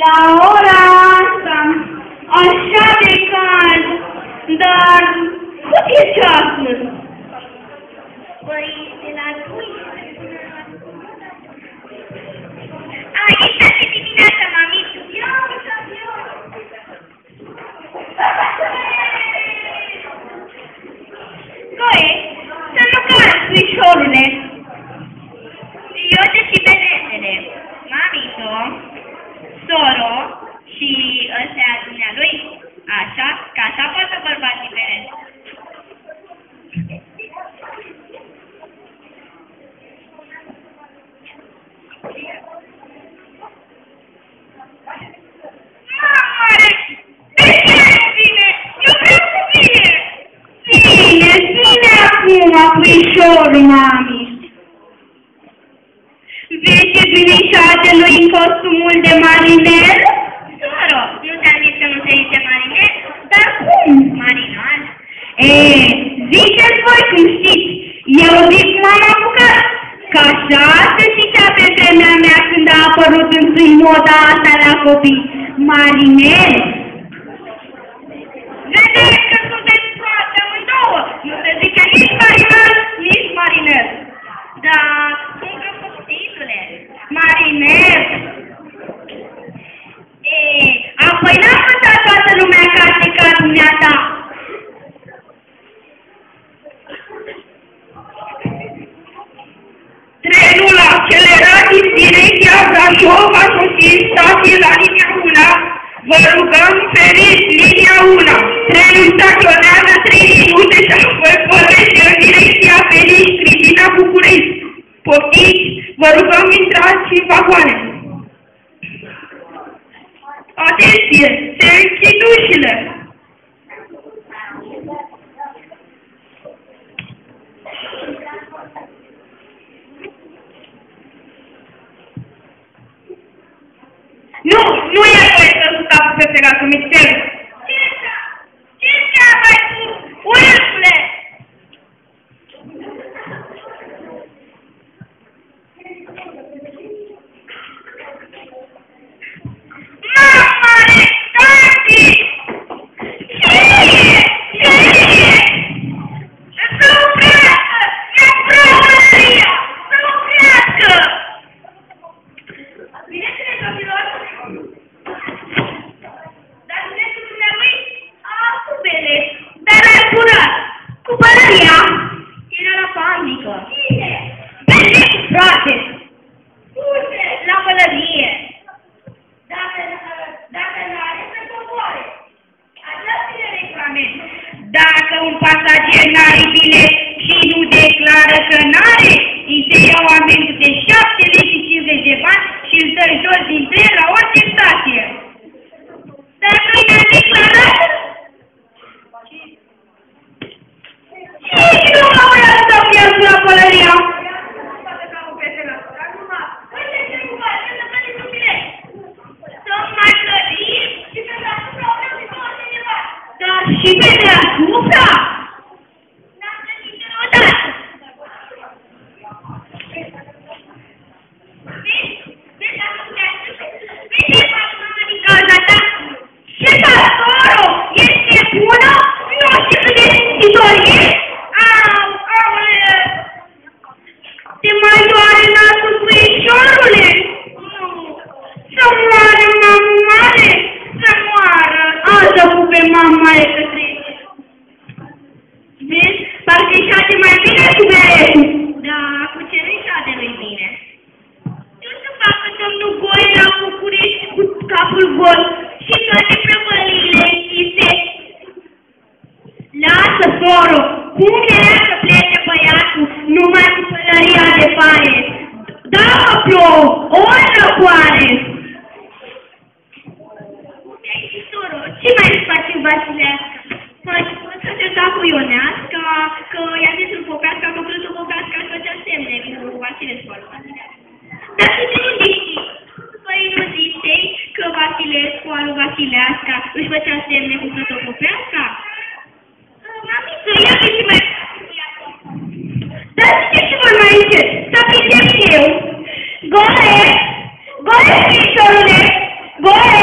La ora asta, așa de cald, dar cât e ceasul? Păi, de la 12. E 6 dimineața, mamitu. Ia uite-te, Goe, să nu cazi, puișorule. eu te și vedetele. Mamito, soro și ăstea dumnealui. Așa, ca așa poate bărbații vedete. Puișorul, mami. Vezi ce binișoare lui în costumul de mariner? Soro, nu te-am zis că nu se zice mariner? Dar cum? Marinar? Ziceți voi cum știți. Eu zic m-am apucat. Că așa se zicea pe vremea mea când a apărut întâi moda asta la copii. Mariner. Vedeți că sunteți proaste amândouă. Nu se zice nici marinar, nici mariner. Dar sunt răpostitule. Mariner. Apoi n-a învățat toată lumea ca dumneata. Trenul accelerat din direcția Brașov a sosit stație la linia 1. Vă rugăm feriți linia 1. Trenul staționează 3 minute și apoi pornește în direcția Felici, Cristina, București. Poftiți, vă rugăm intrați în vagoane. Atenție, se închid ușile. Nu e voie să stați pe pegasul misterul. Ce treabă ai tu, urâsule? Mamare, tati! Ce e? Să lucrească! E provăria! Să lucrească! Bineînțeles, domnilor. Dar bineînțeles, dumnealui a pubele. Dar ai furat! Cu pălăria! Era la panică. Cine? Bine, frate! Unde? La pălărie. Dacă n-are, să coboare. Așa ține regulament. Dacă un pasager n-are bilet și nu declară că n-are, îi se iau amendul de 7,50 de bani și îl dă jos din tren la orice stație. Dar nu i-a declarat? Și nu mă vrea să pierd la pălăria. Dar și pe deasupra? N-am găsit niciodată. Vezi, dacă vezi ce faci mama din cauza ta? Ce faci, soro? Ești bună? Nu știu cât de simțitor ești? Aoleu! Te mai doare nasul, puișorule? Nu. Să moară, mamare! Să moară! Altă pupe, mamare, că trece. Vezi? Parcă îi șade mai bine cu beretul. Da, cu ce nu-i șade-lui bine? Eu să facă domnul Goe la București cu capul gol și toate prăvăliile închise. Lasă, soro! Cum era să plece băiatul numai cu pălăria de pare? Da-mă, plouă! Ori răcoare! Mi-ai zis, soro, Ce mai îți face Vasilească? păi, să te da cu Ioneasca, că i-a zis lui Popeasca, că vrut lui Popeasca să făcea semne cu Vasile Scoalu. Dar tu de unde știi? Păi nu zisei că Vasilescu al lui Vasileasca își făcea semne cu Popeasca? Mamiță, ia că și mai... Dar zice și voi mai încet, să prindem eu. Goe! Goe, fișorule! Goe!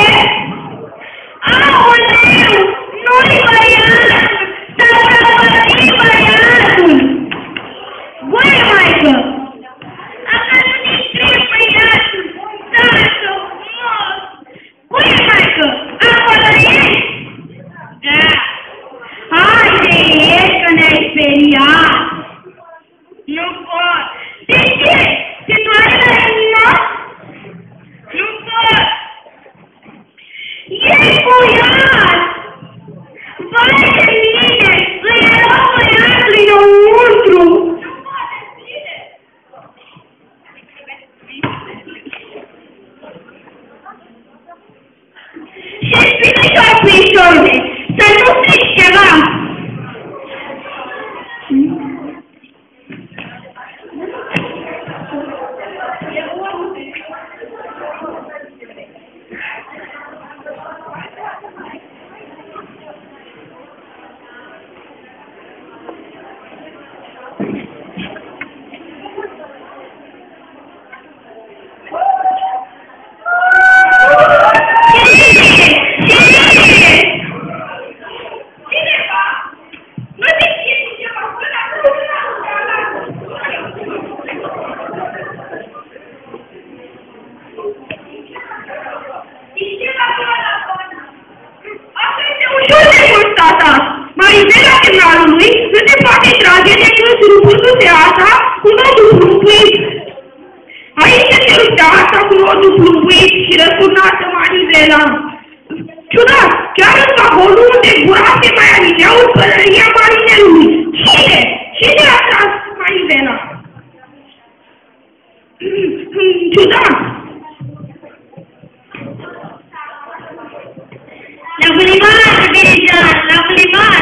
strici ceva! Marizela semnalului nu se poate trage decât rupându-se asta cu nodul plumbuit. Aici se ruptea asta cu nodul plumbuit și răsturnată Marizela. Ciudat, chiar în vagonul unde gura se mai alineau pălăria marinerului. Cine? Cine a tras Marizela? Ciudat! La bulivar, Belijan, la bulivar!